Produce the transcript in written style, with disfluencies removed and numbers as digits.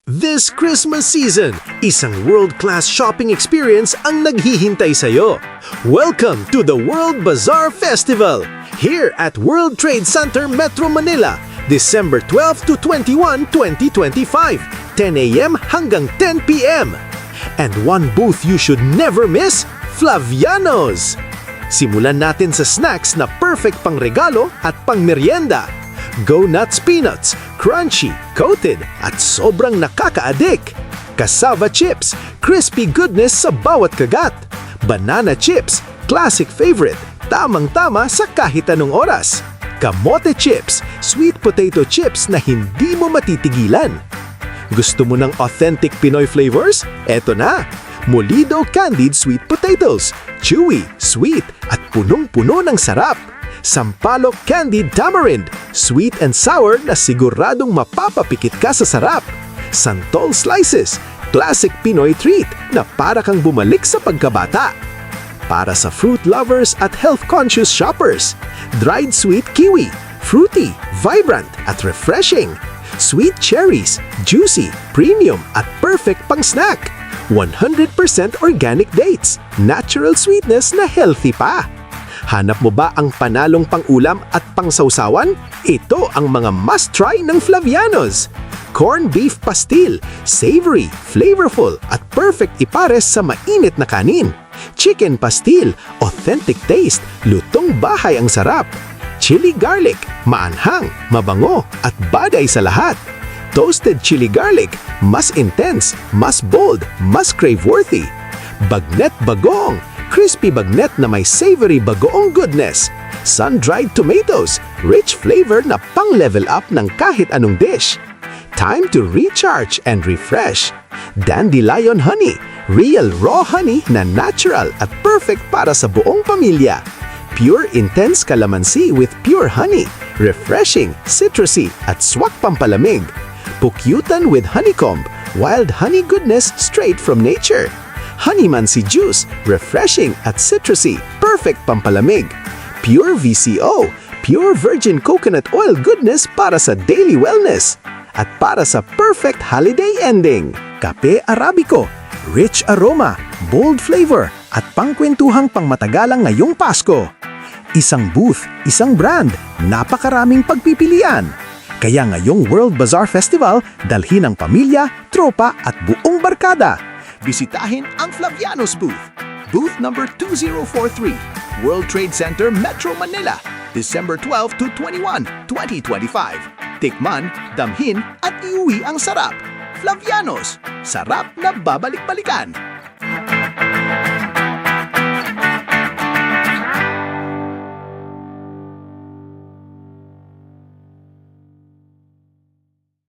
This Christmas season, isang world-class shopping experience ang naghihintay sa'yo. Welcome to the World Bazaar Festival, here at World Trade Center, Metro Manila, December 12 to 21, 2025, 10 a.m. hanggang 10 p.m. And one booth you should never miss, Flavianos! Simulan natin sa snacks na perfect pang regalo at pang merienda. Go Nuts Peanuts, crunchy, coated, at sobrang nakaka-addict. Cassava chips, crispy goodness sa bawat kagat. Banana chips, classic favorite, tamang-tama sa kahit anong oras. Kamote chips, sweet potato chips na hindi mo matitigilan. Gusto mo ng authentic Pinoy flavors? Eto na! Molido candied sweet potatoes, chewy, sweet, at punong-puno ng sarap. Sampalok candied tamarind, sweet and sour na siguradong mapapapikit ka sa sarap. Santol slices, classic Pinoy treat na para kang bumalik sa pagkabata. Para sa fruit lovers at health-conscious shoppers, dried sweet kiwi, fruity, vibrant at refreshing. Sweet cherries, juicy, premium at perfect pang snack. 100% organic dates, natural sweetness na healthy pa. Hanap mo ba ang panalong pang-ulam at pang-sausawan? Ito ang mga must-try ng Flavianos. Corn beef pastil, savory, flavorful at perfect ipares sa mainit na kanin. Chicken pastil, authentic taste, lutong bahay ang sarap. Chili garlic, maanghang, mabango at bagay sa lahat. Toasted chili garlic, mas intense, mas bold, mas crave-worthy. Bagnet bagong, crispy bagnet na may savory bagoong goodness. Sun-dried tomatoes, rich flavor na pang-level up ng kahit anong dish. Time to recharge and refresh. Dandelion honey, real raw honey na natural at perfect para sa buong pamilya. Pure intense calamansi with pure honey, refreshing, citrusy at swak pampalamig. Pukyutan with honeycomb, wild honey goodness straight from nature. Honeymansi juice, refreshing at citrusy, perfect pampalamig. Pure VCO, pure virgin coconut oil goodness para sa daily wellness. At para sa perfect holiday ending, Kape Arabico, rich aroma, bold flavor, at pangkwentuhang pangmatagalang ngayong Pasko. Isang booth, isang brand, napakaraming pagpipilian. Kaya ngayong World Bazaar Festival, dalhin ang pamilya, tropa at buong barkada. Bisitahin ang Flavianos booth. Booth number 2043, World Trade Center, Metro Manila, December 12 to 21, 2025. Tikman, damhin at iuwi ang sarap. Flavianos, sarap na babalik-balikan.